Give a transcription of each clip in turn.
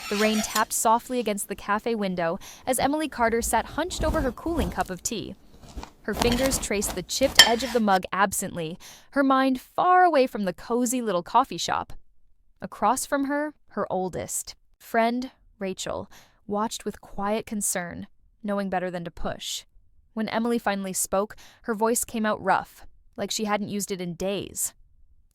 The rain tapped softly against the cafe window as Emily Carter sat hunched over her cooling cup of tea. Her fingers traced the chipped edge of the mug absently, her mind far away from the cozy little coffee shop. Across from her, her oldest friend, Rachel, watched with quiet concern, knowing better than to push. When Emily finally spoke, her voice came out rough, like she hadn't used it in days.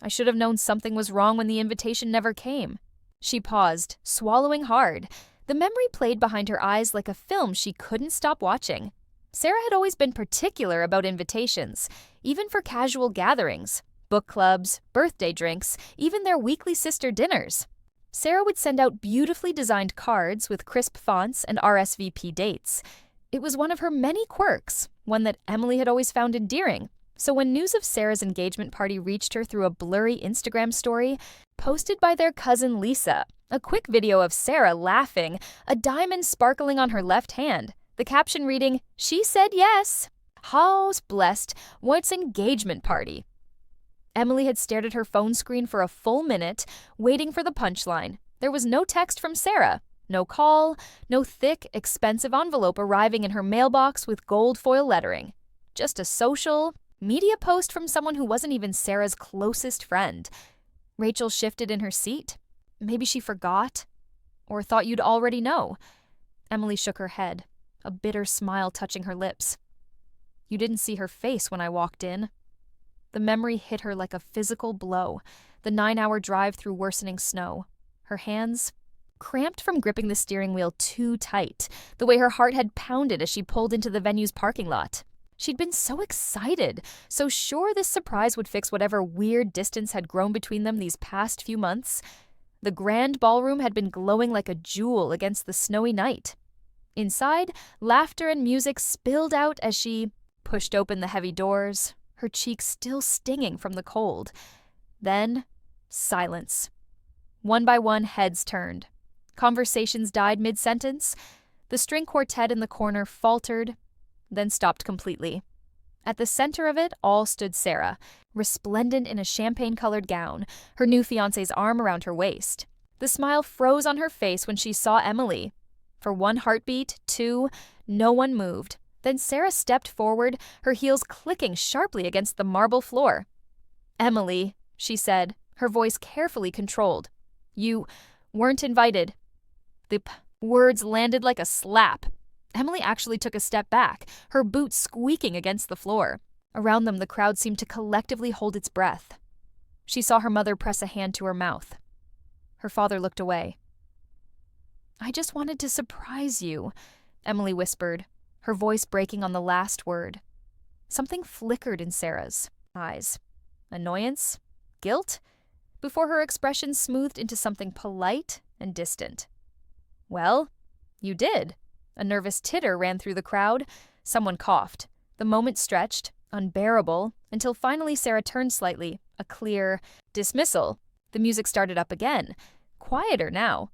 "I should have known something was wrong when the invitation never came." She paused, swallowing hard. The memory played behind her eyes like a film she couldn't stop watching. Sarah had always been particular about invitations, even for casual gatherings, book clubs, birthday drinks, even their weekly sister dinners. Sarah would send out beautifully designed cards with crisp fonts and RSVP dates. It was one of her many quirks, one that Emily had always found endearing. So when news of Sarah's engagement party reached her through a blurry Instagram story posted by their cousin Lisa, a quick video of Sarah laughing, a diamond sparkling on her left hand, the caption reading, "She said yes. How's blessed, what's engagement party?" Emily had stared at her phone screen for a full minute, waiting for the punchline. There was no text from Sarah, no call, no thick, expensive envelope arriving in her mailbox with gold foil lettering. Just a social media post from someone who wasn't even Sarah's closest friend. Rachel shifted in her seat. Maybe she forgot, or thought you'd already know. Emily shook her head, a bitter smile touching her lips. "You didn't see her face when I walked in." The memory hit her like a physical blow, the 9-hour drive through worsening snow. Her hands cramped from gripping the steering wheel too tight, the way her heart had pounded as she pulled into the venue's parking lot. She'd been so excited, so sure this surprise would fix whatever weird distance had grown between them these past few months. The grand ballroom had been glowing like a jewel against the snowy night. Inside, laughter and music spilled out as she pushed open the heavy doors, her cheeks still stinging from the cold. Then, silence. One by one, heads turned. Conversations died mid-sentence. The string quartet in the corner faltered, then stopped completely. At the center of it all stood Sarah, resplendent in a champagne-colored gown, her new fiancé's arm around her waist. The smile froze on her face when she saw Emily. For one heartbeat, two, no one moved. Then Sarah stepped forward, her heels clicking sharply against the marble floor. "Emily," she said, her voice carefully controlled. "You weren't invited." The words landed like a slap. Emily actually took a step back, her boots squeaking against the floor. Around them, the crowd seemed to collectively hold its breath. She saw her mother press a hand to her mouth. Her father looked away. "I just wanted to surprise you," Emily whispered, her voice breaking on the last word. Something flickered in Sarah's eyes. Annoyance? Guilt? Before her expression smoothed into something polite and distant. "Well, you did." A nervous titter ran through the crowd. Someone coughed. The moment stretched, unbearable, until finally Sarah turned slightly, a clear dismissal. The music started up again, quieter now.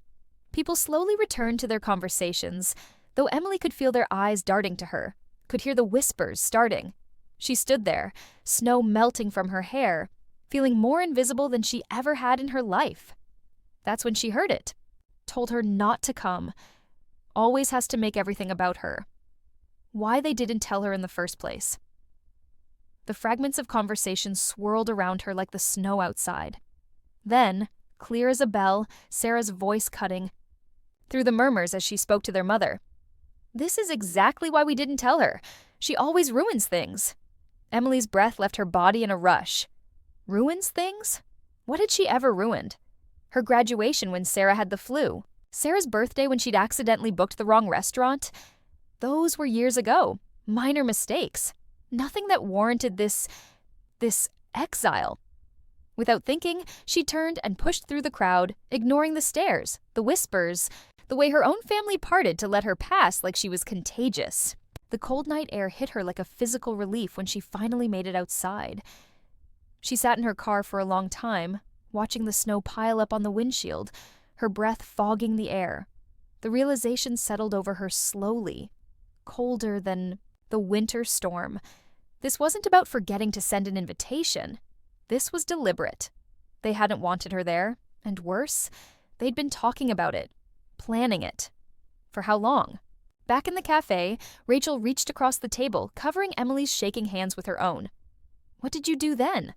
People slowly returned to their conversations, though Emily could feel their eyes darting to her, could hear the whispers starting. She stood there, snow melting from her hair, feeling more invisible than she ever had in her life. That's when she heard it. Told her not to come. Always has to make everything about her. Why they didn't tell her in the first place. The fragments of conversation swirled around her like the snow outside. Then, clear as a bell, Sarah's voice cutting through the murmurs as she spoke to their mother. "This is exactly why we didn't tell her. She always ruins things." Emily's breath left her body in a rush. Ruins things? What had she ever ruined? Her graduation when Sarah had the flu. Sarah's birthday when she'd accidentally booked the wrong restaurant. Those were years ago. Minor mistakes. Nothing that warranted this exile. Without thinking, she turned and pushed through the crowd, ignoring the stares, the whispers, the way her own family parted to let her pass like she was contagious. The cold night air hit her like a physical relief when she finally made it outside. She sat in her car for a long time, watching the snow pile up on the windshield, her breath fogging the air. The realization settled over her slowly, colder than the winter storm. This wasn't about forgetting to send an invitation. This was deliberate. They hadn't wanted her there, and worse, they'd been talking about it. planning it. For how long? Back in the cafe, Rachel reached across the table, covering Emily's shaking hands with her own. What did you do then?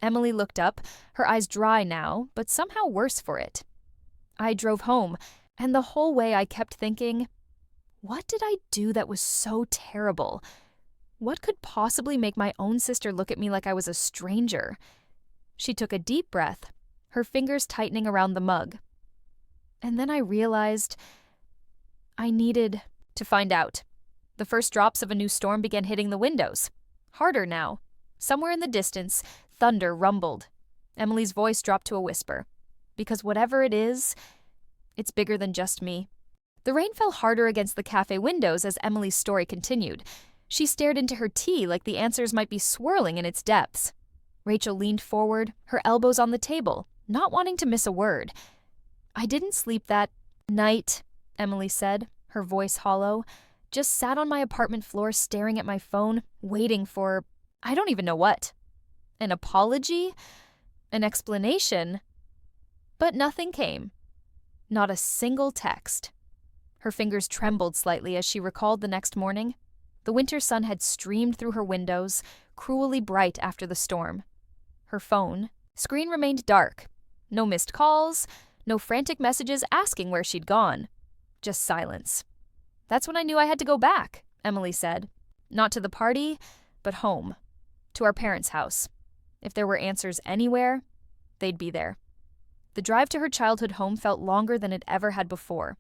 Emily looked up, her eyes dry now, but somehow worse for it. I drove home, and the whole way I kept thinking, what did I do that was so terrible? What could possibly make my own sister look at me like I was a stranger? She took a deep breath, her fingers tightening around the mug. And then I realized I needed to find out. The first drops of a new storm began hitting the windows. Harder now. Somewhere in the distance, thunder rumbled. Emily's voice dropped to a whisper. Because whatever it is, it's bigger than just me. The rain fell harder against the cafe windows as Emily's story continued. She stared into her tea like the answers might be swirling in its depths. Rachel leaned forward, her elbows on the table, not wanting to miss a word. I didn't sleep that night, Emily said, her voice hollow. Just sat on my apartment floor staring at my phone, waiting for, I don't even know what. An apology? An explanation? But nothing came. Not a single text. Her fingers trembled slightly as she recalled the next morning. The winter sun had streamed through her windows, cruelly bright after the storm. Her phone screen remained dark. No missed calls, no frantic messages asking where she'd gone. Just silence. That's when I knew I had to go back, Emily said. Not to the party, but home. To our parents' house. If there were answers anywhere, they'd be there. The drive to her childhood home felt longer than it ever had before.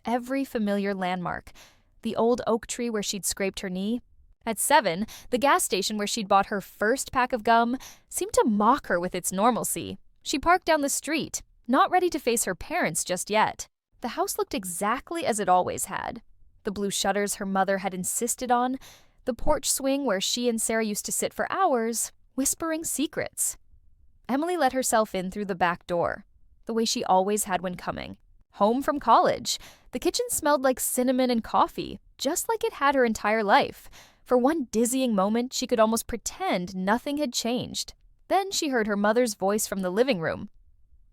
Every familiar landmark. The old oak tree where she'd scraped her knee. At 7, the gas station where she'd bought her first pack of gum seemed to mock her with its normalcy. She parked down the street, not ready to face her parents just yet. The house looked exactly as it always had. The blue shutters her mother had insisted on, the porch swing where she and Sarah used to sit for hours, whispering secrets. Emily let herself in through the back door, the way she always had when coming. Home from college. The kitchen smelled like cinnamon and coffee, just like it had her entire life. For one dizzying moment, she could almost pretend nothing had changed. Then she heard her mother's voice from the living room.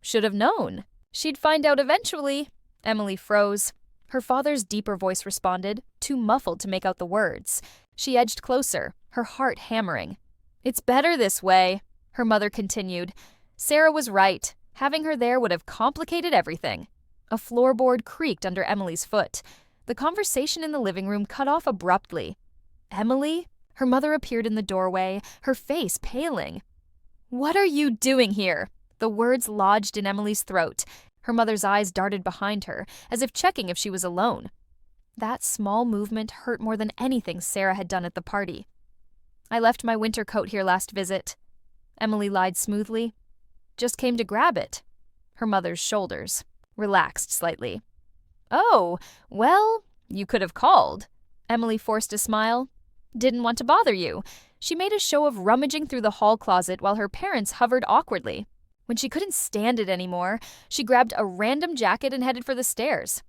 Should have known. She'd find out eventually. Emily froze. Her father's deeper voice responded, too muffled to make out the words. She edged closer, her heart hammering. It's better this way, her mother continued. Sarah was right. Having her there would have complicated everything. A floorboard creaked under Emily's foot. The conversation in the living room cut off abruptly. Emily? Her mother appeared in the doorway, her face paling. What are you doing here? The words lodged in Emily's throat. Her mother's eyes darted behind her, as if checking if she was alone. That small movement hurt more than anything Sarah had done at the party. I left my winter coat here last visit. Emily lied smoothly. Just came to grab it. Her mother's shoulders relaxed slightly. Oh, well, you could have called. Emily forced a smile. Didn't want to bother you. She made a show of rummaging through the hall closet while her parents hovered awkwardly. When she couldn't stand it anymore, she grabbed a random jacket and headed for the stairs.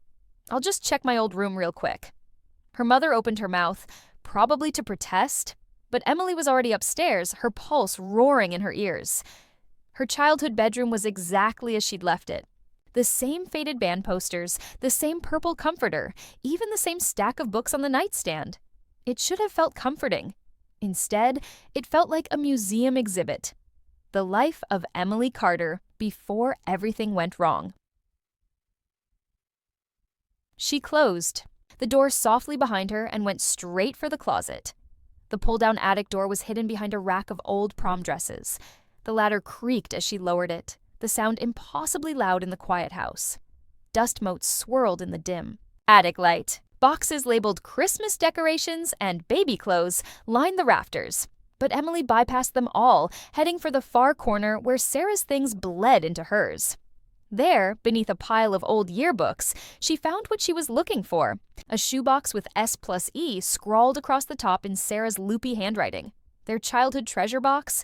I'll just check my old room real quick. Her mother opened her mouth, probably to protest, but Emily was already upstairs, her pulse roaring in her ears. Her childhood bedroom was exactly as she'd left it. The same faded band posters, the same purple comforter, even the same stack of books on the nightstand. It should have felt comforting. Instead, it felt like a museum exhibit. The life of Emily Carter before everything went wrong. She closed the door softly behind her and went straight for the closet. The pull-down attic door was hidden behind a rack of old prom dresses. The ladder creaked as she lowered it, the sound impossibly loud in the quiet house. Dust motes swirled in the dim attic light. Boxes labeled Christmas decorations and baby clothes lined the rafters. But Emily bypassed them all, heading for the far corner where Sarah's things bled into hers. There, beneath a pile of old yearbooks, she found what she was looking for, a shoebox with S+E scrawled across the top in Sarah's loopy handwriting. Their childhood treasure box?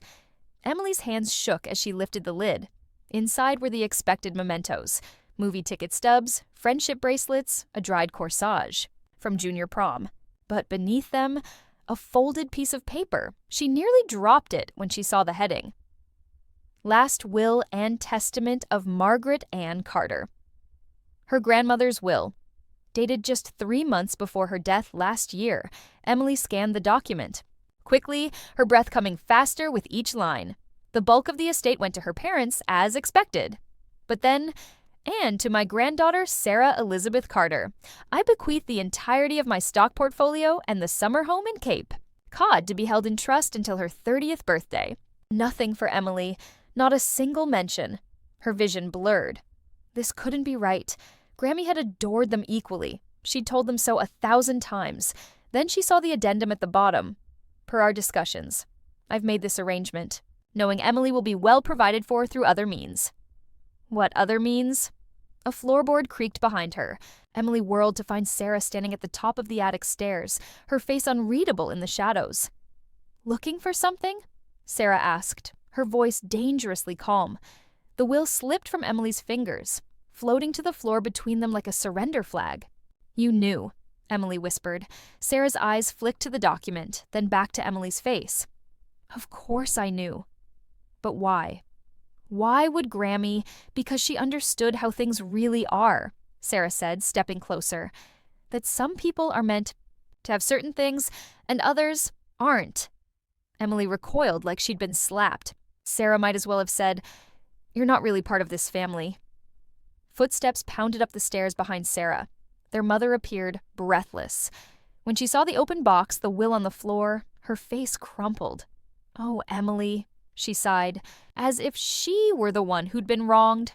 Emily's hands shook as she lifted the lid. Inside were the expected mementos: movie ticket stubs, friendship bracelets, a dried corsage from junior prom. But beneath them, a folded piece of paper. She nearly dropped it when she saw the heading. Last Will and Testament of Margaret Ann Carter. Her grandmother's will. Dated just 3 months before her death last year, Emily scanned the document. Quickly, her breath coming faster with each line. The bulk of the estate went to her parents, as expected. But then, and to my granddaughter, Sarah Elizabeth Carter, I bequeath the entirety of my stock portfolio and the summer home in Cape Cod to be held in trust until her 30th birthday. Nothing for Emily, not a single mention. Her vision blurred. This couldn't be right. Grammy had adored them equally. She'd told them so 1,000 times. Then she saw the addendum at the bottom. Per our discussions, I've made this arrangement, knowing Emily will be well provided for through other means. What other means? A floorboard creaked behind her. Emily whirled to find Sarah standing at the top of the attic stairs, her face unreadable in the shadows. Looking for something? Sarah asked, her voice dangerously calm. The will slipped from Emily's fingers, floating to the floor between them like a surrender flag. You knew, Emily whispered. Sarah's eyes flicked to the document, then back to Emily's face. Of course I knew. But why? Why would Grammy? Because she understood how things really are, Sarah said, stepping closer. That some people are meant to have certain things, and others aren't. Emily recoiled like she'd been slapped. Sarah might as well have said, "You're not really part of this family." Footsteps pounded up the stairs behind Sarah. Their mother appeared, breathless. When she saw the open box, the will on the floor, her face crumpled. Oh, Emily, she sighed, as if she were the one who'd been wronged.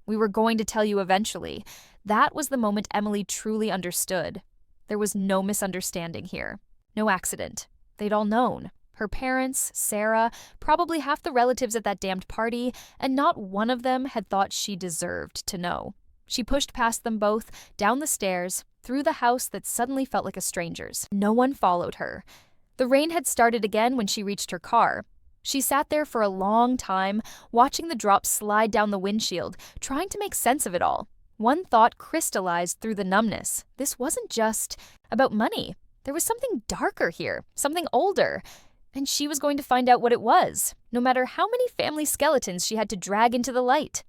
We were going to tell you eventually. That was the moment Emily truly understood. There was no misunderstanding here. No accident. They'd all known. Her parents, Sarah, probably half the relatives at that damned party, and not one of them had thought she deserved to know. She pushed past them both, down the stairs, through the house that suddenly felt like a stranger's. No one followed her. The rain had started again when she reached her car. She sat there for a long time, watching the drops slide down the windshield, trying to make sense of it all. One thought crystallized through the numbness. This wasn't just about money. There was something darker here, something older. And she was going to find out what it was, no matter how many family skeletons she had to drag into the light.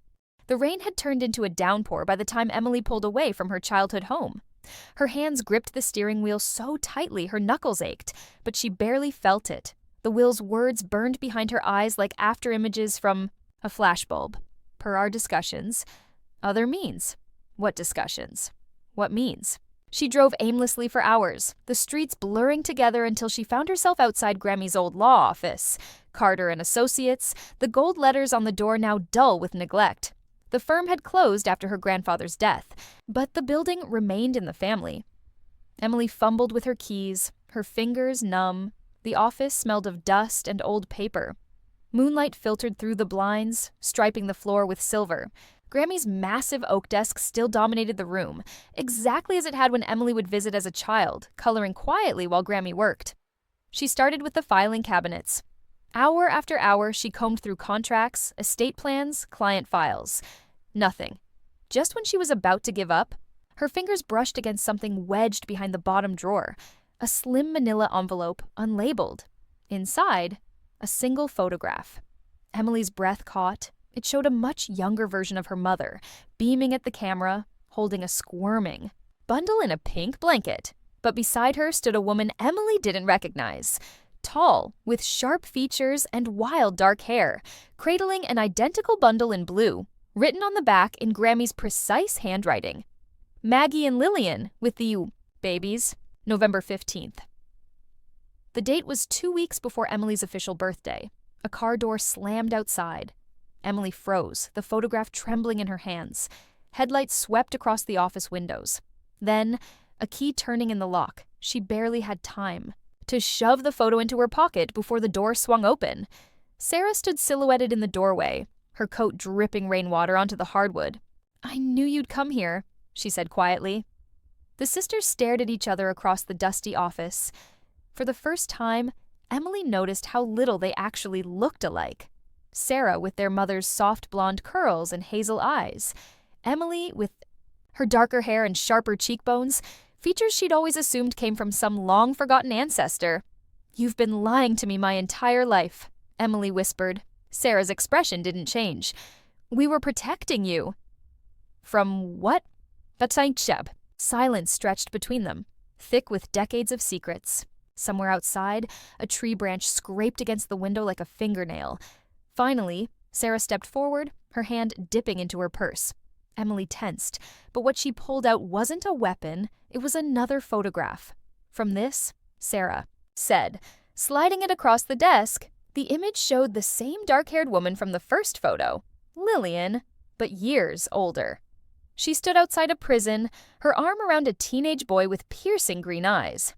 The rain had turned into a downpour by the time Emily pulled away from her childhood home. Her hands gripped the steering wheel so tightly her knuckles ached, but she barely felt it. The will's words burned behind her eyes like after-images from a flashbulb. Per our discussions. Other means. What discussions? What means? She drove aimlessly for hours, the streets blurring together until she found herself outside Grammy's old law office. Carter and Associates, the gold letters on the door now dull with neglect. The firm had closed after her grandfather's death, but the building remained in the family. Emily fumbled with her keys, her fingers numb. The office smelled of dust and old paper. Moonlight filtered through the blinds, striping the floor with silver. Grammy's massive oak desk still dominated the room, exactly as it had when Emily would visit as a child, coloring quietly while Grammy worked. She started with the filing cabinets. Hour after hour, she combed through contracts, estate plans, client files. Nothing. Just when she was about to give up, her fingers brushed against something wedged behind the bottom drawer, a slim manila envelope, unlabeled. Inside, a single photograph. Emily's breath caught. It showed a much younger version of her mother, beaming at the camera, holding a squirming bundle in a pink blanket. But beside her stood a woman Emily didn't recognize. Tall, with sharp features and wild dark hair, cradling an identical bundle in blue, written on the back in Grammy's precise handwriting. Maggie and Lillian, with the babies, November 15th. The date was 2 weeks before Emily's official birthday. A car door slammed outside. Emily froze, the photograph trembling in her hands. Headlights swept across the office windows. Then, a key turning in the lock. She barely had time to shove the photo into her pocket before the door swung open. Sarah stood silhouetted in the doorway, her coat dripping rainwater onto the hardwood. "I knew you'd come here," she said quietly. The sisters stared at each other across the dusty office. For the first time, Emily noticed how little they actually looked alike. Sarah with their mother's soft blonde curls and hazel eyes. Emily with her darker hair and sharper cheekbones, features she'd always assumed came from some long-forgotten ancestor. "You've been lying to me my entire life," Emily whispered. Sarah's expression didn't change. "We were protecting you." From what? Batsaincheb. Silence stretched between them, thick with decades of secrets. Somewhere outside, a tree branch scraped against the window like a fingernail. Finally, Sarah stepped forward, her hand dipping into her purse. Emily tensed, but what she pulled out wasn't a weapon, it was another photograph. From this, Sarah said, sliding it across the desk, the image showed the same dark-haired woman from the first photo, Lillian, but years older. She stood outside a prison, her arm around a teenage boy with piercing green eyes.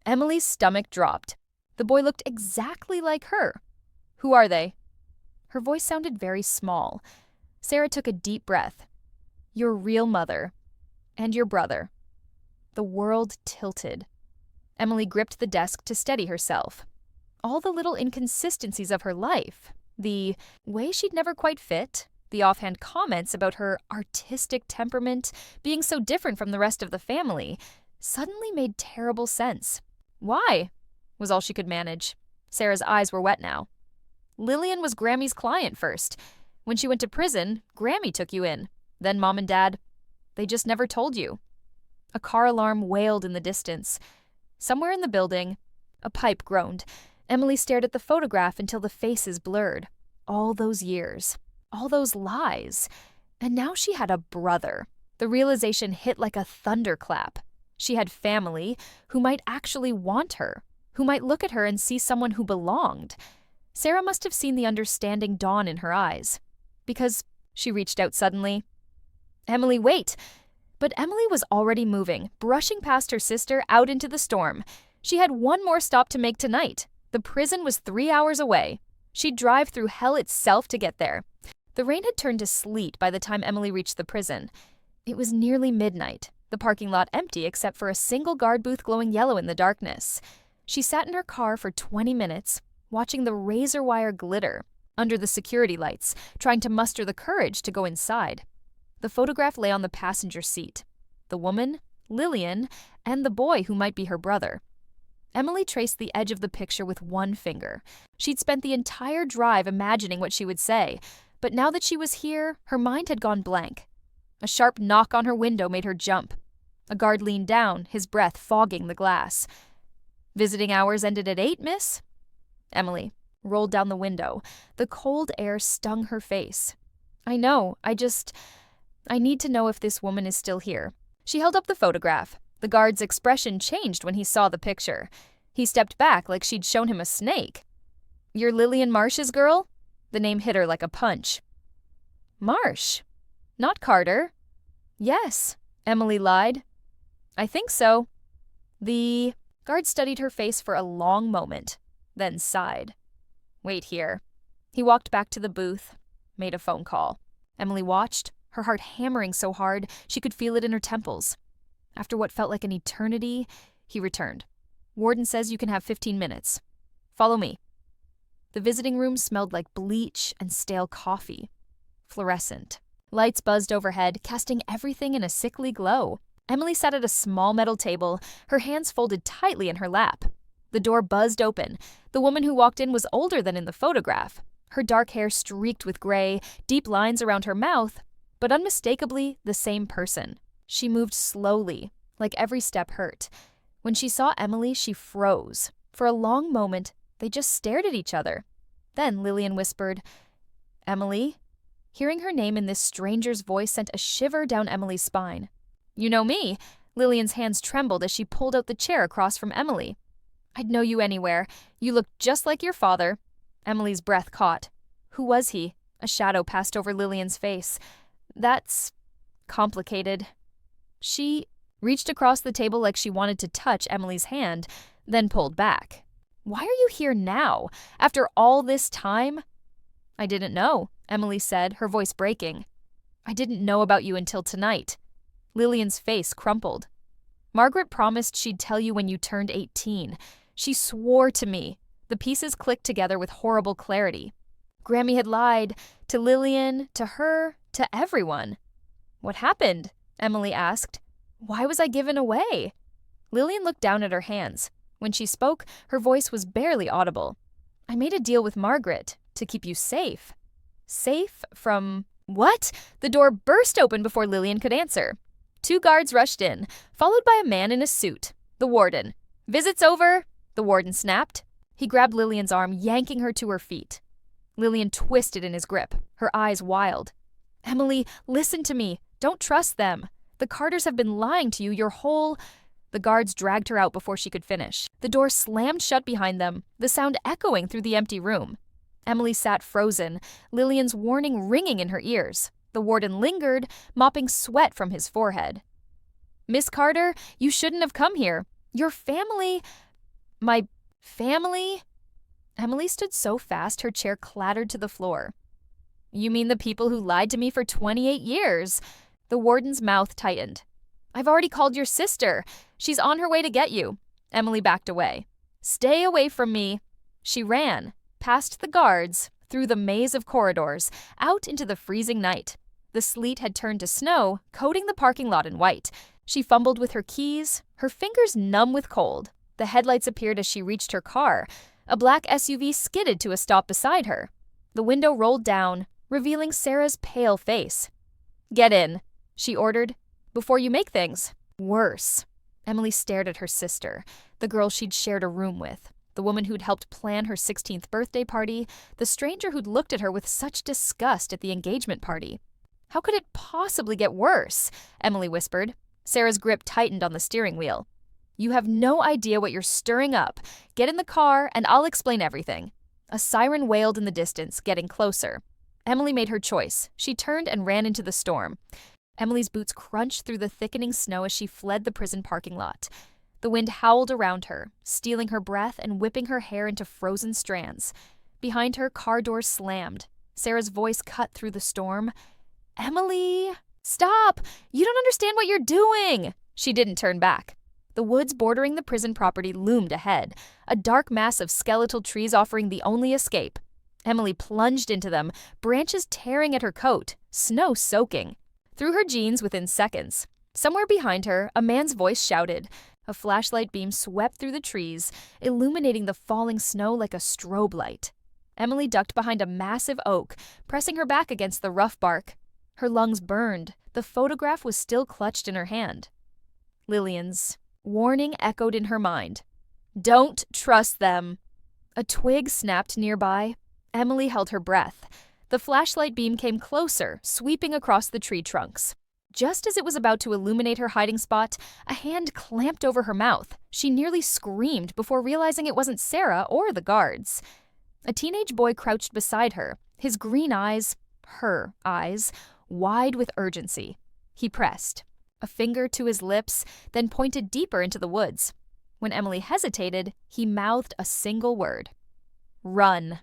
Emily's stomach dropped. The boy looked exactly like her. Who are they? Her voice sounded very small. Sarah took a deep breath. Your real mother. And your brother. The world tilted. Emily gripped the desk to steady herself. All the little inconsistencies of her life, the way she'd never quite fit, the offhand comments about her artistic temperament being so different from the rest of the family, suddenly made terrible sense. Why? Was all she could manage. Sarah's eyes were wet now. Lillian was Grammy's client first. When she went to prison, Grammy took you in. Then Mom and Dad. They just never told you. A car alarm wailed in the distance. Somewhere in the building, a pipe groaned. Emily stared at the photograph until the faces blurred. All those years. All those lies. And now she had a brother. The realization hit like a thunderclap. She had family who might actually want her, who might look at her and see someone who belonged. Sarah must have seen the understanding dawn in her eyes. Because she reached out suddenly. Emily, wait! But Emily was already moving, brushing past her sister out into the storm. She had one more stop to make tonight. The prison was 3 hours away. She'd drive through hell itself to get there. The rain had turned to sleet by the time Emily reached the prison. It was nearly midnight, the parking lot empty except for a single guard booth glowing yellow in the darkness. She sat in her car for 20 minutes, watching the razor wire glitter under the security lights, trying to muster the courage to go inside. The photograph lay on the passenger seat. The woman, Lillian, and the boy who might be her brother. Emily traced the edge of the picture with one finger. She'd spent the entire drive imagining what she would say, but now that she was here, her mind had gone blank. A sharp knock on her window made her jump. A guard leaned down, his breath fogging the glass. Visiting hours ended at 8, miss? Emily rolled down the window. The cold air stung her face. I know, I need to know if this woman is still here. She held up the photograph. The guard's expression changed when he saw the picture. He stepped back like she'd shown him a snake. You're Lillian Marsh's girl? The name hit her like a punch. Marsh? Not Carter. Yes, Emily lied. I think so. The guard studied her face for a long moment, then sighed. Wait here. He walked back to the booth, made a phone call. Emily watched, her heart hammering so hard she could feel it in her temples. After what felt like an eternity, he returned. Warden says you can have 15 minutes. Follow me. The visiting room smelled like bleach and stale coffee. Fluorescent. Lights buzzed overhead, casting everything in a sickly glow. Emily sat at a small metal table, her hands folded tightly in her lap. The door buzzed open. The woman who walked in was older than in the photograph. Her dark hair streaked with gray, deep lines around her mouth, but unmistakably the same person. She moved slowly, like every step hurt. When she saw Emily, she froze. For a long moment, they just stared at each other. Then Lillian whispered, Emily? Hearing her name in this stranger's voice sent a shiver down Emily's spine. You know me. Lillian's hands trembled as she pulled out the chair across from Emily. I'd know you anywhere. You looked just like your father. Emily's breath caught. Who was he? A shadow passed over Lillian's face. That's complicated. She reached across the table like she wanted to touch Emily's hand, then pulled back. Why are you here now, after all this time? I didn't know, Emily said, her voice breaking. I didn't know about you until tonight. Lillian's face crumpled. Margaret promised she'd tell you when you turned 18. She swore to me. The pieces clicked together with horrible clarity. Grammy had lied, to Lillian, to her, to everyone. What happened? Emily asked. Why was I given away? Lillian looked down at her hands. When she spoke, her voice was barely audible. I made a deal with Margaret to keep you safe. Safe from What? The door burst open before Lillian could answer. 2 guards rushed in, followed by a man in a suit, the warden. "Visit's over," the warden snapped. He grabbed Lillian's arm, yanking her to her feet. Lillian twisted in his grip, her eyes wild. "Emily, listen to me. Don't trust them. The Carters have been lying to you your whole—" The guards dragged her out before she could finish. The door slammed shut behind them, the sound echoing through the empty room. Emily sat frozen, Lillian's warning ringing in her ears. The warden lingered, mopping sweat from his forehead. "Miss Carter, you shouldn't have come here. Your family—" "My family?" Emily stood so fast her chair clattered to the floor. "You mean the people who lied to me for 28 years? The warden's mouth tightened. "I've already called your sister. She's on her way to get you." Emily backed away. "Stay away from me." She ran, past the guards, through the maze of corridors, out into the freezing night. The sleet had turned to snow, coating the parking lot in white. She fumbled with her keys, her fingers numb with cold. The headlights appeared as she reached her car. A black SUV skidded to a stop beside her. The window rolled down, revealing Sarah's pale face. "Get in," she ordered, "before you make things worse." Emily stared at her sister, the girl she'd shared a room with, the woman who'd helped plan her 16th birthday party, the stranger who'd looked at her with such disgust at the engagement party. "How could it possibly get worse?" Emily whispered. Sarah's grip tightened on the steering wheel. "You have no idea what you're stirring up. Get in the car, and I'll explain everything." A siren wailed in the distance, getting closer. Emily made her choice. She turned and ran into the storm. Emily's boots crunched through the thickening snow as she fled the prison parking lot. The wind howled around her, stealing her breath and whipping her hair into frozen strands. Behind her, car doors slammed. Sarah's voice cut through the storm. "Emily! Stop! You don't understand what you're doing!" She didn't turn back. The woods bordering the prison property loomed ahead, a dark mass of skeletal trees offering the only escape. Emily plunged into them, branches tearing at her coat, snow soaking. Through her jeans within seconds. Somewhere behind her, a man's voice shouted. A flashlight beam swept through the trees, illuminating the falling snow like a strobe light. Emily ducked behind a massive oak, pressing her back against the rough bark. Her lungs burned. The photograph was still clutched in her hand. Lillian's warning echoed in her mind. "Don't trust them." A twig snapped nearby. Emily held her breath. The flashlight beam came closer, sweeping across the tree trunks. Just as it was about to illuminate her hiding spot, a hand clamped over her mouth. She nearly screamed before realizing it wasn't Sarah or the guards. A teenage boy crouched beside her, his green eyes, her eyes, wide with urgency. He pressed, a finger to his lips, then pointed deeper into the woods. When Emily hesitated, he mouthed a single word. "Run."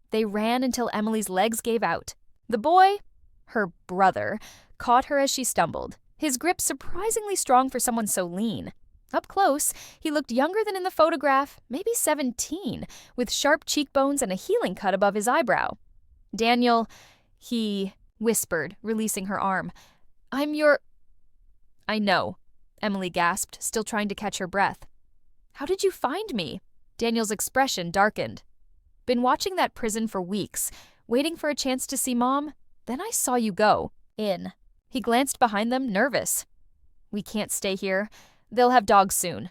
They ran until Emily's legs gave out. The boy, her brother, caught her as she stumbled, his grip surprisingly strong for someone so lean. Up close, he looked younger than in the photograph, maybe 17, with sharp cheekbones and a healing cut above his eyebrow. "Daniel," he whispered, releasing her arm. "I'm your—" "I know," Emily gasped, still trying to catch her breath. "How did you find me?" Daniel's expression darkened. "Been watching that prison for weeks, waiting for a chance to see Mom. Then I saw you go. In." He glanced behind them, nervous. "We can't stay here. They'll have dogs soon."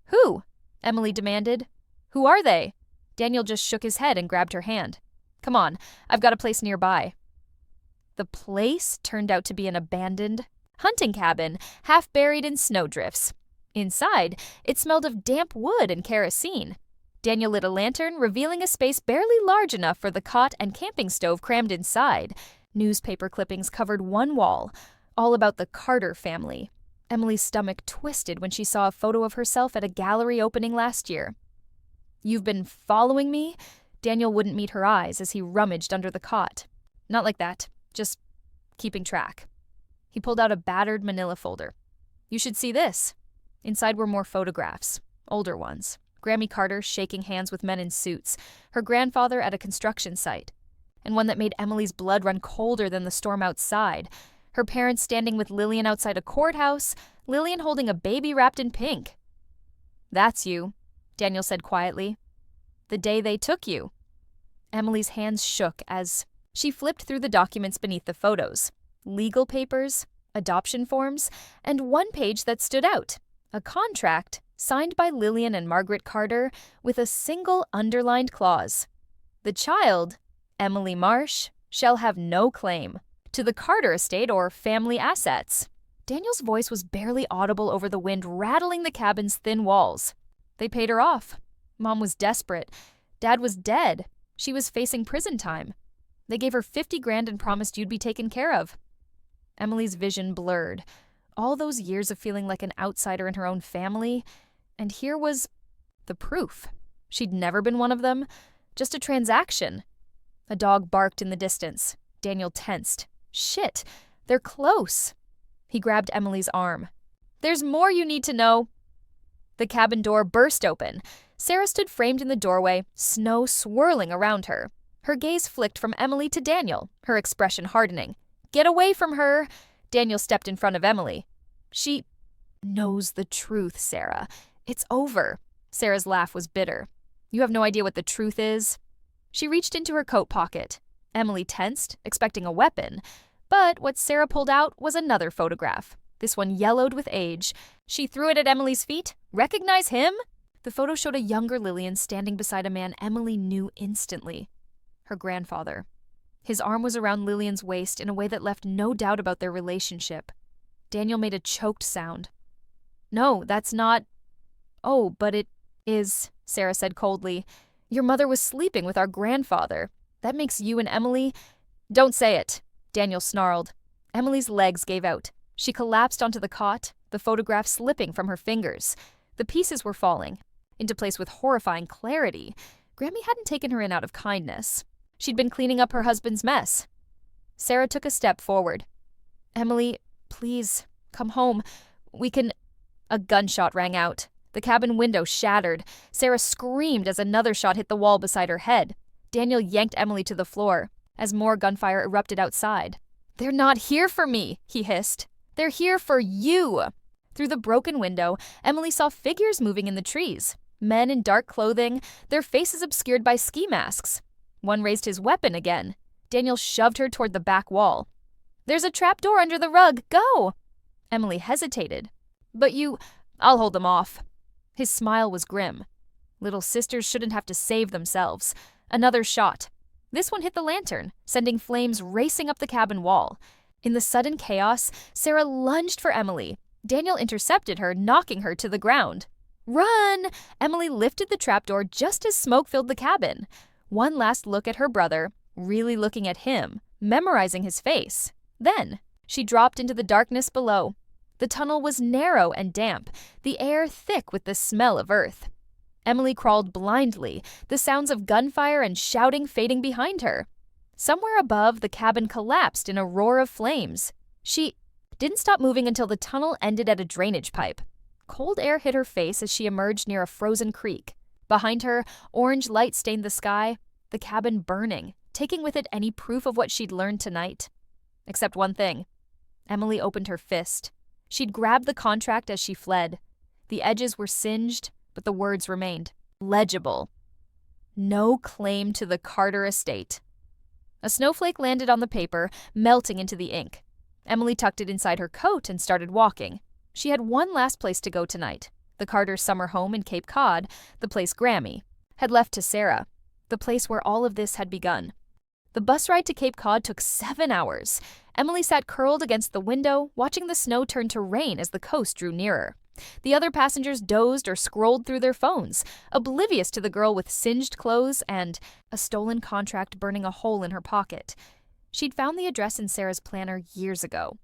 "Who?" Emily demanded. "Who are they?" Daniel just shook his head and grabbed her hand. "Come on, I've got a place nearby." The place turned out to be an abandoned hunting cabin, half buried in snowdrifts. Inside, it smelled of damp wood and kerosene. Daniel lit a lantern, revealing a space barely large enough for the cot and camping stove crammed inside. Newspaper clippings covered one wall, all about the Carter family. Emily's stomach twisted when she saw a photo of herself at a gallery opening last year. "You've been following me?" Daniel wouldn't meet her eyes as he rummaged under the cot. "Not like that. Just keeping track." He pulled out a battered manila folder. "You should see this." Inside were more photographs, older ones. Grammy Carter shaking hands with men in suits, her grandfather at a construction site, and one that made Emily's blood run colder than the storm outside. Her parents standing with Lillian outside a courthouse, Lillian holding a baby wrapped in pink. "That's you," Daniel said quietly. "The day they took you." Emily's hands shook as She flipped through the documents beneath the photos. Legal papers, adoption forms, and one page that stood out. A contract signed by Lillian and Margaret Carter with a single underlined clause. The child, Emily Marsh, shall have no claim to the Carter estate or family assets. Daniel's voice was barely audible over the wind rattling the cabin's thin walls. They paid her off. Mom was desperate. Dad was dead. She was facing prison time. They gave her $50,000 and promised you'd be taken care of. Emily's vision blurred. All those years of feeling like an outsider in her own family, and here was the proof. She'd never been one of them, just a transaction. A dog barked in the distance. Daniel tensed. Shit, they're close. He grabbed Emily's arm. There's more you need to know. The cabin door burst open. Sarah stood framed in the doorway, snow swirling around her. Her gaze flicked from Emily to Daniel, her expression hardening. Get away from her! Daniel stepped in front of Emily. She knows the truth, Sarah. It's over. Sarah's laugh was bitter. You have no idea what the truth is. She reached into her coat pocket. Emily tensed, expecting a weapon. But what Sarah pulled out was another photograph. This one yellowed with age. She threw it at Emily's feet. Recognize him? The photo showed a younger Lillian standing beside a man Emily knew instantly. Her grandfather. His arm was around Lillian's waist in a way that left no doubt about their relationship. Daniel made a choked sound. No, that's not... Oh, but it is, Sarah said coldly. Your mother was sleeping with our grandfather. That makes you and Emily... Don't say it, Daniel snarled. Emily's legs gave out. She collapsed onto the cot, the photograph slipping from her fingers. The pieces were falling, into place with horrifying clarity. Grammy hadn't taken her in out of kindness. She'd been cleaning up her husband's mess. Sarah took a step forward. Emily, please, come home. We can... A gunshot rang out. The cabin window shattered. Sarah screamed as another shot hit the wall beside her head. Daniel yanked Emily to the floor as more gunfire erupted outside. They're not here for me, he hissed. They're here for you. Through the broken window, Emily saw figures moving in the trees. Men in dark clothing, their faces obscured by ski masks. One raised his weapon again. Daniel shoved her toward the back wall. There's a trap door under the rug. Go! Emily hesitated. But I'll hold them off. His smile was grim. Little sisters shouldn't have to save themselves. Another shot. This one hit the lantern, sending flames racing up the cabin wall. In the sudden chaos, Sarah lunged for Emily. Daniel intercepted her, knocking her to the ground. Run! Emily lifted the trapdoor just as smoke filled the cabin. One last look at her brother, really looking at him, memorizing his face. Then, she dropped into the darkness below. The tunnel was narrow and damp, the air thick with the smell of earth. Emily crawled blindly, the sounds of gunfire and shouting fading behind her. Somewhere above, the cabin collapsed in a roar of flames. She didn't stop moving until the tunnel ended at a drainage pipe. Cold air hit her face as she emerged near a frozen creek. Behind her, orange light stained the sky, the cabin burning, taking with it any proof of what she'd learned tonight. Except one thing. Emily opened her fist. She'd grabbed the contract as she fled. The edges were singed, but the words remained legible. No claim to the Carter estate. A snowflake landed on the paper, melting into the ink. Emily tucked it inside her coat and started walking. She had one last place to go tonight. The Carter's summer home in Cape Cod, the place Grammy had left to Sarah, the place where all of this had begun. The bus ride to Cape Cod took 7 hours. Emily sat curled against the window, watching the snow turn to rain as the coast drew nearer. The other passengers dozed or scrolled through their phones, oblivious to the girl with singed clothes and a stolen contract burning a hole in her pocket. She'd found the address in Sarah's planner years ago.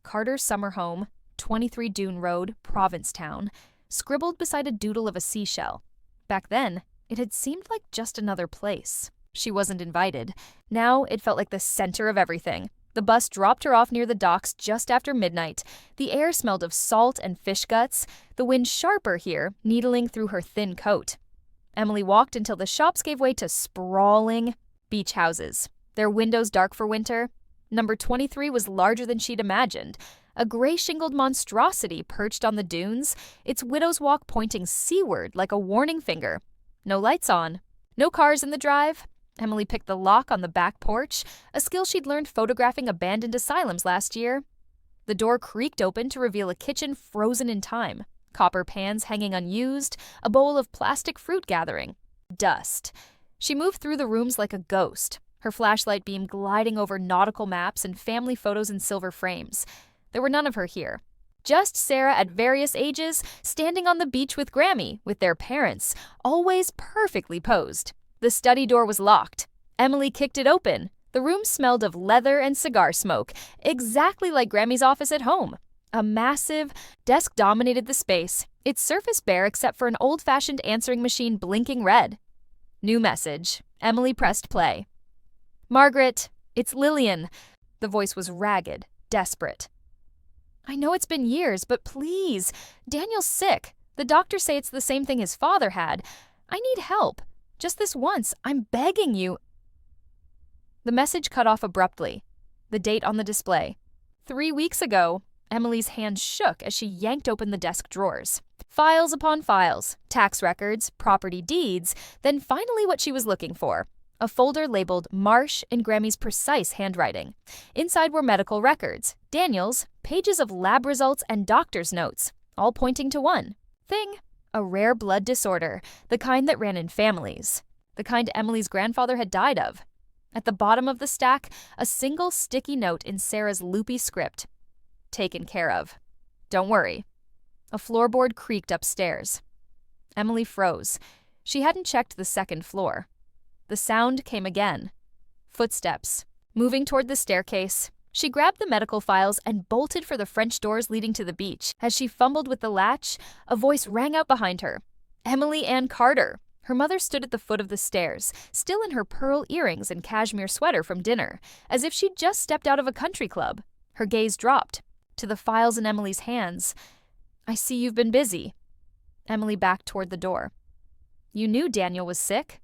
Carter's summer home, 23 Dune Road, Provincetown, scribbled beside a doodle of a seashell. Back then, it had seemed like just another place. She wasn't invited. Now it felt like the center of everything. The bus dropped her off near the docks just after midnight. The air smelled of salt and fish guts, the wind sharper here, needling through her thin coat. Emily walked until the shops gave way to sprawling beach houses, their windows dark for winter. Number 23 was larger than she'd imagined. A gray-shingled monstrosity perched on the dunes, its widow's walk pointing seaward like a warning finger. No lights on. No cars in the drive. Emily picked the lock on the back porch, a skill she'd learned photographing abandoned asylums last year. The door creaked open to reveal a kitchen frozen in time, copper pans hanging unused, a bowl of plastic fruit gathering. Dust. She moved through the rooms like a ghost, her flashlight beam gliding over nautical maps and family photos in silver frames. There were none of her here. Just Sarah at various ages, standing on the beach with Grammy, with their parents, always perfectly posed. The study door was locked. Emily kicked it open. The room smelled of leather and cigar smoke, exactly like Grammy's office at home. A massive desk dominated the space, its surface bare except for an old-fashioned answering machine blinking red. New message. Emily pressed play. "Margaret, it's Lillian." The voice was ragged, desperate. "I know it's been years, but please, Daniel's sick. The doctors say it's the same thing his father had. I need help. Just this once, I'm begging you." The message cut off abruptly. The date on the display. 3 weeks ago. Emily's hand shook as she yanked open the desk drawers. Files upon files, tax records, property deeds, then finally what she was looking for. A folder labeled Marsh in Grammy's precise handwriting. Inside were medical records, Daniel's, pages of lab results, and doctor's notes, all pointing to one thing: a rare blood disorder, the kind that ran in families, the kind Emily's grandfather had died of. At the bottom of the stack, a single sticky note in Sarah's loopy script. "Taken care of. Don't worry." A floorboard creaked upstairs. Emily froze. She hadn't checked the second floor. The sound came again. Footsteps. Moving toward the staircase, she grabbed the medical files and bolted for the French doors leading to the beach. As she fumbled with the latch, a voice rang out behind her. Emily Ann Carter. Her mother stood at the foot of the stairs, still in her pearl earrings and cashmere sweater from dinner, as if she'd just stepped out of a country club. Her gaze dropped to the files in Emily's hands. "I see you've been busy." Emily backed toward the door. "You knew Daniel was sick?"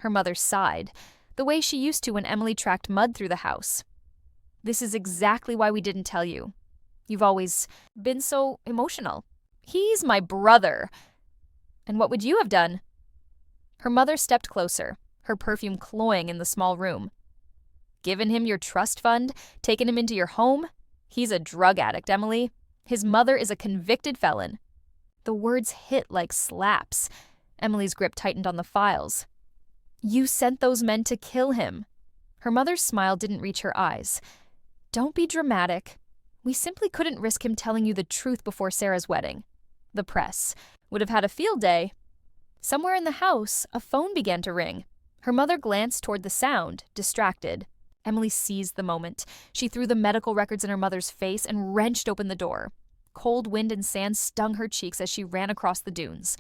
Her mother sighed, the way she used to when Emily tracked mud through the house. "This is exactly why we didn't tell you. You've always been so emotional." "He's my brother." "And what would you have done?" Her mother stepped closer, her perfume cloying in the small room. "Given him your trust fund? Taken him into your home? He's a drug addict, Emily. His mother is a convicted felon." The words hit like slaps. Emily's grip tightened on the files. "You sent those men to kill him." Her mother's smile didn't reach her eyes. "Don't be dramatic. We simply couldn't risk him telling you the truth before Sarah's wedding. The press would have had a field day." Somewhere in the house, a phone began to ring. Her mother glanced toward the sound, distracted. Emily seized the moment. She threw the medical records in her mother's face and wrenched open the door. Cold wind and sand stung her cheeks as she ran across the dunes.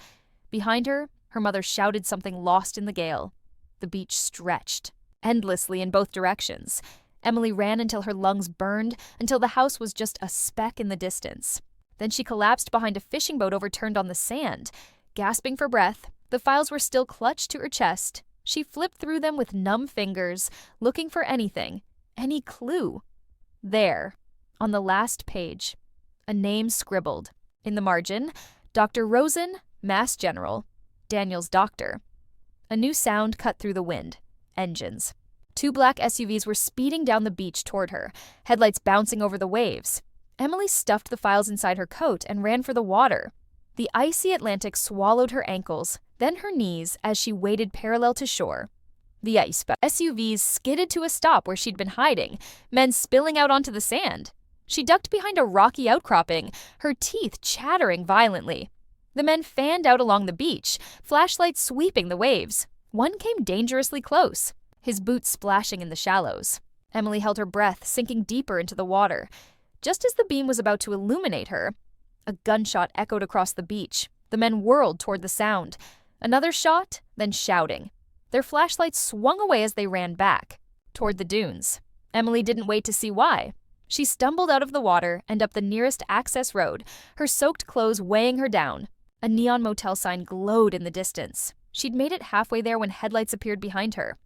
Behind her, her mother shouted something lost in the gale. The beach stretched, endlessly in both directions. Emily ran until her lungs burned, until the house was just a speck in the distance. Then she collapsed behind a fishing boat overturned on the sand. Gasping for breath, the files were still clutched to her chest. She flipped through them with numb fingers, looking for anything, any clue. There, on the last page, a name scribbled. In the margin, Dr. Rosen, Mass General, Daniel's doctor. A new sound cut through the wind. Engines. 2 black SUVs were speeding down the beach toward her, headlights bouncing over the waves. Emily stuffed the files inside her coat and ran for the water. The icy Atlantic swallowed her ankles, then her knees as she waded parallel to shore. The SUVs skidded to a stop where she'd been hiding, men spilling out onto the sand. She ducked behind a rocky outcropping, her teeth chattering violently. The men fanned out along the beach, flashlights sweeping the waves. One came dangerously close, his boots splashing in the shallows. Emily held her breath, sinking deeper into the water. Just as the beam was about to illuminate her, a gunshot echoed across the beach. The men whirled toward the sound. Another shot, then shouting. Their flashlights swung away as they ran back, toward the dunes. Emily didn't wait to see why. She stumbled out of the water and up the nearest access road, her soaked clothes weighing her down. A neon motel sign glowed in the distance. She'd made it halfway there when headlights appeared behind her.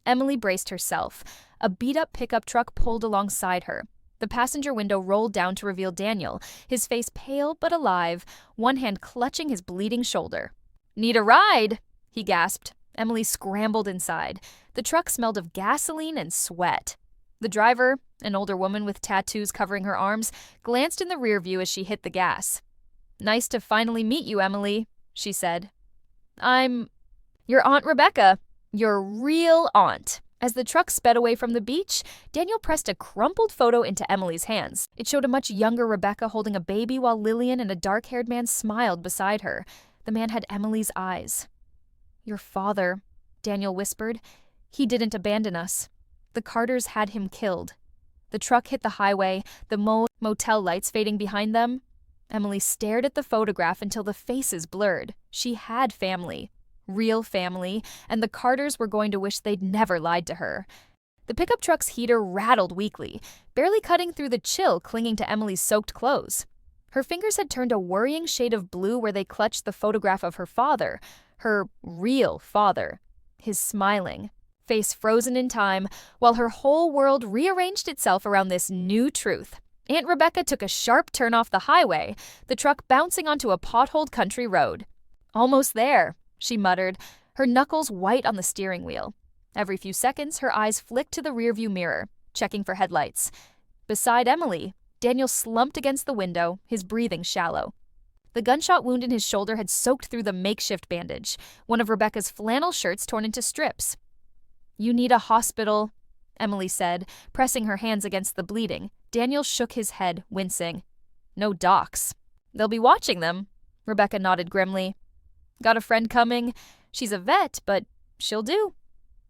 Emily braced herself. A beat-up pickup truck pulled alongside her. The passenger window rolled down to reveal Daniel, his face pale but alive, one hand clutching his bleeding shoulder. "Need a ride?" he gasped. Emily scrambled inside. The truck smelled of gasoline and sweat. The driver, an older woman with tattoos covering her arms, glanced in the rear view as she hit the gas. "Nice to finally meet you, Emily," she said. "I'm your Aunt Rebecca, your real aunt." As the truck sped away from the beach, Daniel pressed a crumpled photo into Emily's hands. It showed a much younger Rebecca holding a baby while Lillian and a dark-haired man smiled beside her. The man had Emily's eyes. "Your father," Daniel whispered. "He didn't abandon us. The Carters had him killed." The truck hit the highway, the motel lights fading behind them. Emily stared at the photograph until the faces blurred. She had family. Real family, and the Carters were going to wish they'd never lied to her. The pickup truck's heater rattled weakly, barely cutting through the chill clinging to Emily's soaked clothes. Her fingers had turned a worrying shade of blue where they clutched the photograph of her father, her real father, his smiling, face frozen in time, while her whole world rearranged itself around this new truth. Aunt Rebecca took a sharp turn off the highway, the truck bouncing onto a potholed country road. "Almost there," she muttered, her knuckles white on the steering wheel. Every few seconds, her eyes flicked to the rearview mirror, checking for headlights. Beside Emily, Daniel slumped against the window, his breathing shallow. The gunshot wound in his shoulder had soaked through the makeshift bandage, one of Rebecca's flannel shirts torn into strips. "You need a hospital," Emily said, pressing her hands against the bleeding. Daniel shook his head, wincing. "No docs. They'll be watching them," Rebecca nodded grimly. "Got a friend coming. She's a vet, but she'll do."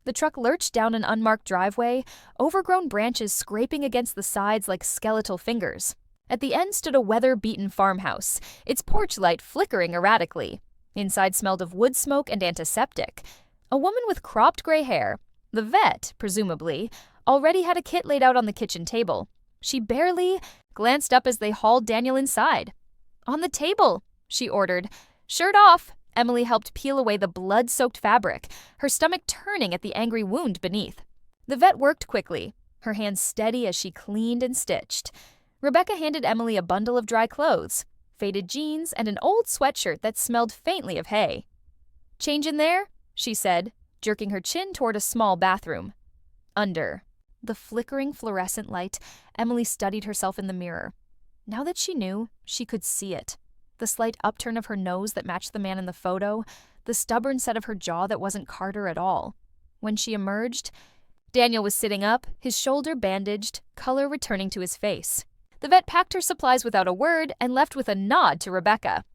The truck lurched down an unmarked driveway, overgrown branches scraping against the sides like skeletal fingers. At the end stood a weather-beaten farmhouse, its porch light flickering erratically. Inside smelled of wood smoke and antiseptic. A woman with cropped gray hair, the vet, presumably, already had a kit laid out on the kitchen table. She barely glanced up as they hauled Daniel inside. "On the table," she ordered. "Shirt off." Emily helped peel away the blood-soaked fabric, her stomach turning at the angry wound beneath. The vet worked quickly, her hands steady as she cleaned and stitched. Rebecca handed Emily a bundle of dry clothes, faded jeans, and an old sweatshirt that smelled faintly of hay. "Change in there?" she said, jerking her chin toward a small bathroom. Under the flickering fluorescent light, Emily studied herself in the mirror. Now that she knew, she could see it. The slight upturn of her nose that matched the man in the photo, the stubborn set of her jaw that wasn't Carter at all. When she emerged, Daniel was sitting up, his shoulder bandaged, color returning to his face. The vet packed her supplies without a word and left with a nod to Rebecca.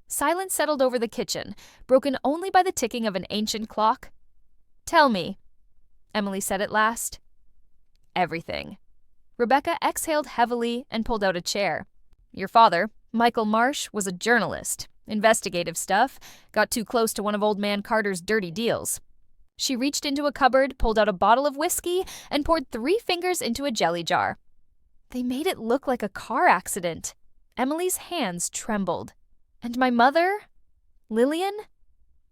Silence settled over the kitchen, broken only by the ticking of an ancient clock. "Tell me," Emily said at last. "Everything." Rebecca exhaled heavily and pulled out a chair. "Your father, Michael Marsh, was a journalist. Investigative stuff. Got too close to one of old man Carter's dirty deals." She reached into a cupboard, pulled out a bottle of whiskey, and poured 3 fingers into a jelly jar. "They made it look like a car accident." Emily's hands trembled. "And my mother, Lillian,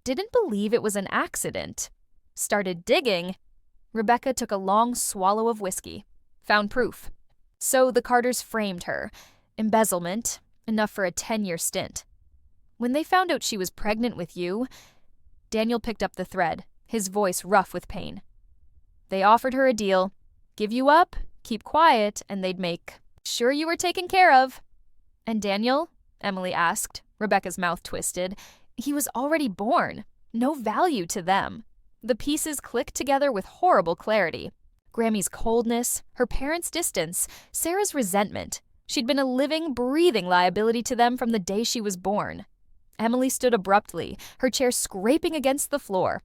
didn't believe it was an accident. Started digging." Rebecca took a long swallow of whiskey. "Found proof. So the Carters framed her. Embezzlement, enough for a 10-year stint. When they found out she was pregnant with you," Daniel picked up the thread, his voice rough with pain. "They offered her a deal. Give you up, keep quiet, and they'd make sure you were taken care of." "And Daniel?" Emily asked, Rebecca's mouth twisted. "He was already born. No value to them." The pieces clicked together with horrible clarity. Grammy's coldness, her parents' distance, Sarah's resentment. She'd been a living, breathing liability to them from the day she was born. Emily stood abruptly, her chair scraping against the floor.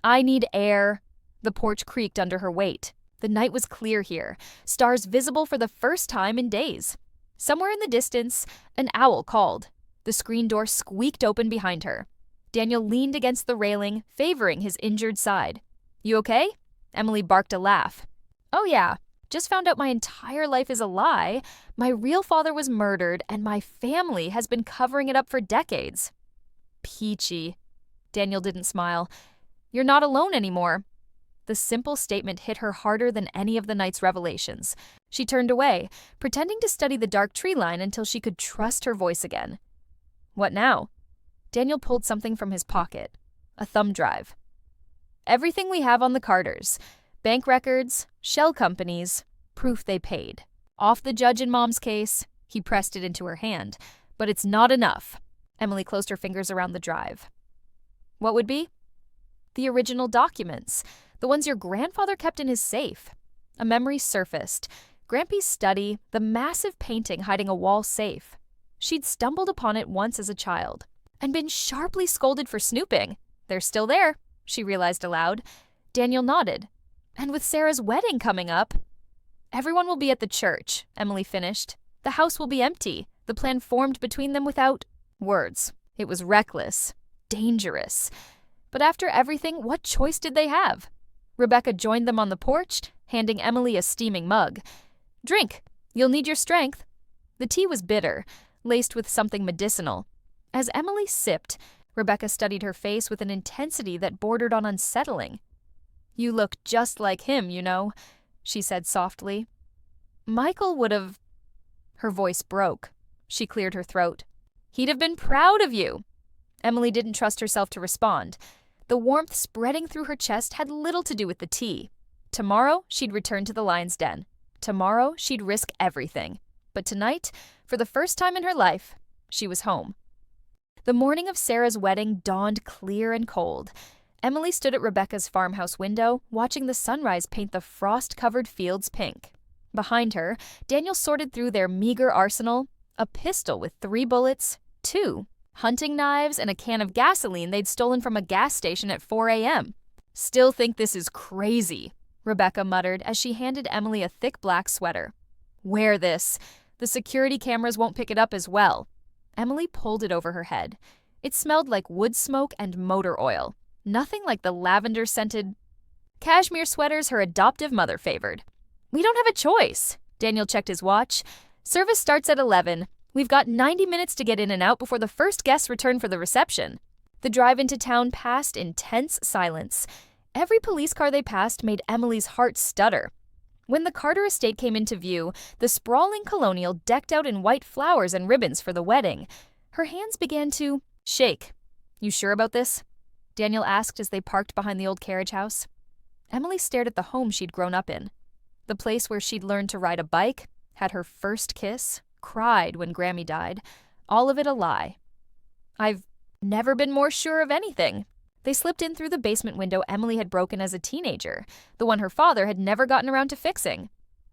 "I need air." The porch creaked under her weight. The night was clear here, stars visible for the first time in days. Somewhere in the distance, an owl called. The screen door squeaked open behind her. Daniel leaned against the railing, favoring his injured side. "You okay?" Emily barked a laugh. "Oh yeah, just found out my entire life is a lie. My real father was murdered, and my family has been covering it up for decades." "Peachy." Daniel didn't smile. "You're not alone anymore." The simple statement hit her harder than any of the night's revelations. She turned away, pretending to study the dark tree line until she could trust her voice again. "What now?" Daniel pulled something from his pocket. A thumb drive. Everything we have on the Carters. Bank records, shell companies, proof they paid. Off the judge in Mom's case. He pressed it into her hand. But it's not enough. Emily closed her fingers around the drive. What would be? The original documents. The ones your grandfather kept in his safe. A memory surfaced. Grampy's study, the massive painting hiding a wall safe. She'd stumbled upon it once as a child and been sharply scolded for snooping. They're still there, she realized aloud. Daniel nodded. And with Sarah's wedding coming up... Everyone will be at the church, Emily finished. The house will be empty. The plan formed between them without words. It was reckless, dangerous. But after everything, what choice did they have? Rebecca joined them on the porch, handing Emily a steaming mug. Drink. You'll need your strength. The tea was bitter, laced with something medicinal. As Emily sipped, Rebecca studied her face with an intensity that bordered on unsettling. You look just like him, you know, she said softly. Michael would have... Her voice broke. She cleared her throat. He'd have been proud of you. Emily didn't trust herself to respond. The warmth spreading through her chest had little to do with the tea. Tomorrow, she'd return to the lion's den. Tomorrow, she'd risk everything. But tonight, for the first time in her life, she was home. The morning of Sarah's wedding dawned clear and cold. Emily stood at Rebecca's farmhouse window, watching the sunrise paint the frost-covered fields pink. Behind her, Daniel sorted through their meager arsenal, a pistol with 3 bullets, 2 hunting knives, and a can of gasoline they'd stolen from a gas station at 4 a.m. Still think this is crazy, Rebecca muttered as she handed Emily a thick black sweater. Wear this. The security cameras won't pick it up as well. Emily pulled it over her head. It smelled like wood smoke and motor oil. Nothing like the lavender-scented cashmere sweaters her adoptive mother favored. We don't have a choice. Daniel checked his watch. Service starts at 11. We've got 90 minutes to get in and out before the first guests return for the reception. The drive into town passed in tense silence. Every police car they passed made Emily's heart stutter. When the Carter estate came into view, the sprawling colonial decked out in white flowers and ribbons for the wedding, her hands began to shake. You sure about this? Daniel asked as they parked behind the old carriage house. Emily stared at the home she'd grown up in. The place where she'd learned to ride a bike, had her first kiss, cried when Grammy died. All of it a lie. I've never been more sure of anything. They slipped in through the basement window Emily had broken as a teenager, the one her father had never gotten around to fixing.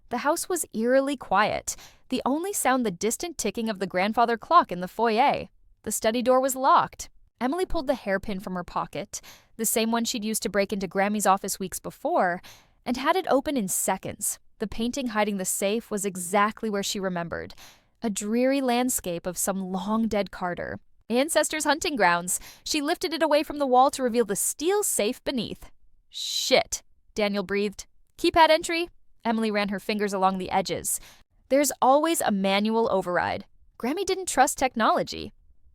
The house was eerily quiet, the only sound the distant ticking of the grandfather clock in the foyer. The study door was locked. Emily pulled the hairpin from her pocket, the same one she'd used to break into Grammy's office weeks before, and had it open in seconds. The painting hiding the safe was exactly where she remembered. A dreary landscape of some long-dead Carter. Ancestors' hunting grounds. She lifted it away from the wall to reveal the steel safe beneath. Shit, Daniel breathed. Keypad entry? Emily ran her fingers along the edges. There's always a manual override. Grammy didn't trust technology.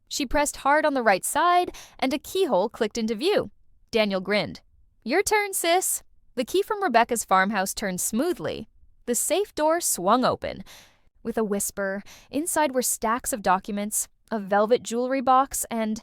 She pressed hard on the right side, and a keyhole clicked into view. Daniel grinned. Your turn, sis. The key from Rebecca's farmhouse turned smoothly. The safe door swung open. With a whisper, inside were stacks of documents, a velvet jewelry box, and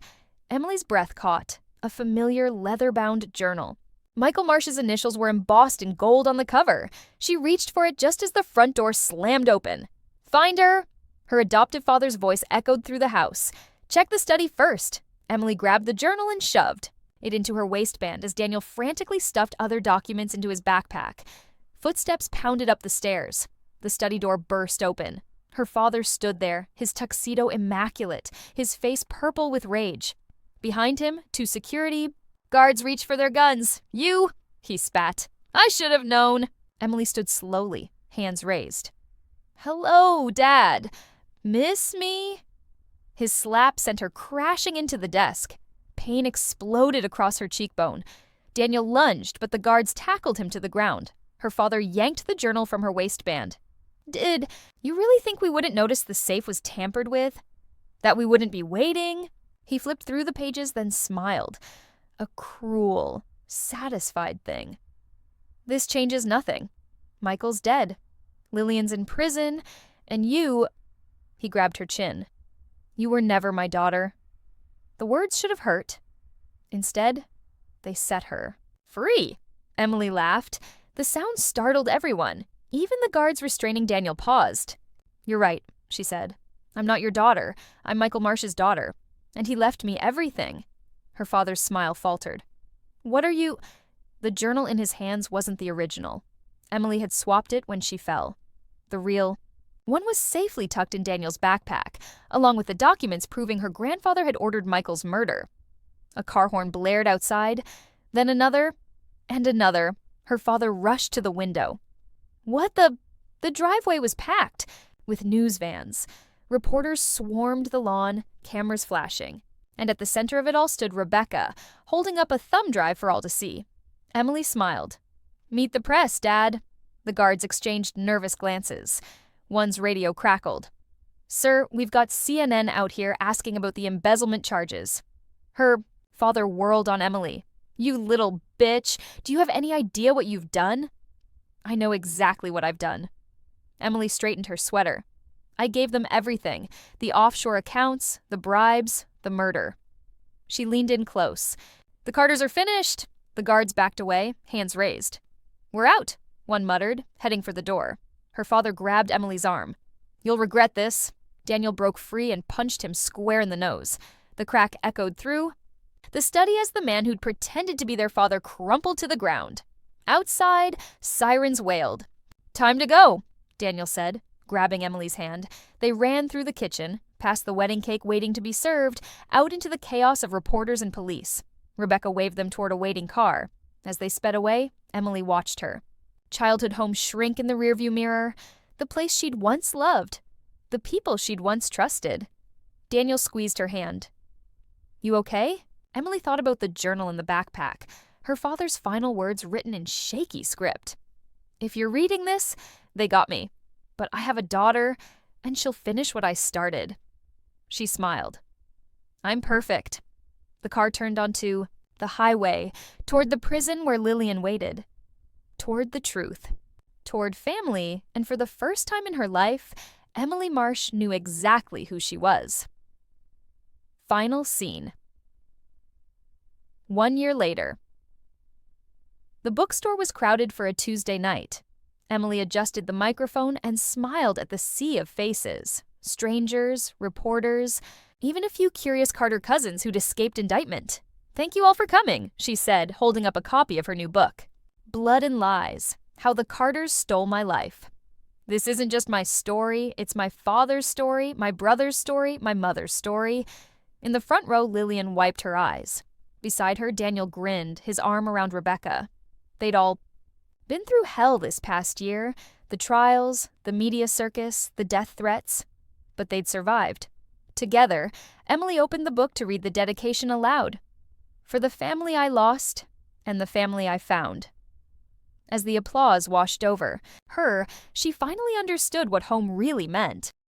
Emily's breath caught, a familiar leather-bound journal. Michael Marsh's initials were embossed in gold on the cover. She reached for it just as the front door slammed open. Find her! Her adoptive father's voice echoed through the house. Check the study first. Emily grabbed the journal and shoved it into her waistband as Daniel frantically stuffed other documents into his backpack. Footsteps pounded up the stairs. The study door burst open. Her father stood there, his tuxedo immaculate, his face purple with rage. Behind him, to security, guards reached for their guns. You, he spat. I should have known. Emily stood slowly, hands raised. Hello, Dad. Miss me? His slap sent her crashing into the desk. Pain exploded across her cheekbone. Daniel lunged, but the guards tackled him to the ground. Her father yanked the journal from her waistband. Did you really think we wouldn't notice the safe was tampered with? That we wouldn't be waiting? He flipped through the pages, then smiled. A cruel, satisfied thing. This changes nothing. Michael's dead. Lillian's in prison, and you... He grabbed her chin. You were never my daughter. The words should have hurt. Instead, they set her. Free? Emily laughed. The sound startled everyone. Even the guards restraining Daniel paused. You're right, she said. I'm not your daughter. I'm Michael Marsh's daughter. And he left me everything. Her father's smile faltered. What are you? The journal in his hands wasn't the original. Emily had swapped it when she fell. The real one was safely tucked in Daniel's backpack, along with the documents proving her grandfather had ordered Michael's murder. A car horn blared outside, then another, and another. Her father rushed to the window. What the? The driveway was packed with news vans. Reporters swarmed the lawn, cameras flashing. And at the center of it all stood Rebecca, holding up a thumb drive for all to see. Emily smiled. Meet the press, Dad. The guards exchanged nervous glances. One's radio crackled. Sir, we've got CNN out here asking about the embezzlement charges. Her father whirled on Emily. You little bitch, do you have any idea what you've done? I know exactly what I've done. Emily straightened her sweater. I gave them everything, the offshore accounts, the bribes, the murder. She leaned in close. The Carters are finished. The guards backed away, hands raised. We're out, one muttered, heading for the door. Her father grabbed Emily's arm. You'll regret this. Daniel broke free and punched him square in the nose. The crack echoed through. The study as the man who'd pretended to be their father crumpled to the ground. Outside, sirens wailed. Time to go, Daniel said, grabbing Emily's hand. They ran through the kitchen, past the wedding cake waiting to be served, out into the chaos of reporters and police. Rebecca waved them toward a waiting car. As they sped away, Emily watched her. Childhood home shrink in the rearview mirror. The place she'd once loved. The people she'd once trusted. Daniel squeezed her hand. You okay? Emily thought about the journal in the backpack, her father's final words written in shaky script. If you're reading this, they got me. But I have a daughter, and she'll finish what I started. She smiled. I'm perfect. The car turned onto the highway, toward the prison where Lillian waited. Toward the truth. Toward family, and for the first time in her life, Emily Marsh knew exactly who she was. Final scene. 1 year later. The bookstore was crowded for a Tuesday night. Emily adjusted the microphone and smiled at the sea of faces. Strangers, reporters, even a few curious Carter cousins who'd escaped indictment. Thank you all for coming, she said, holding up a copy of her new book. Blood and Lies, How the Carters Stole My Life. This isn't just my story, it's my father's story, my brother's story, my mother's story. In the front row, Lillian wiped her eyes. Beside her, Daniel grinned, his arm around Rebecca. They'd all been through hell this past year, the trials, the media circus, the death threats. But they'd survived. Together, Emily opened the book to read the dedication aloud. For the family I lost, and the family I found. As the applause washed over her, she finally understood what home really meant.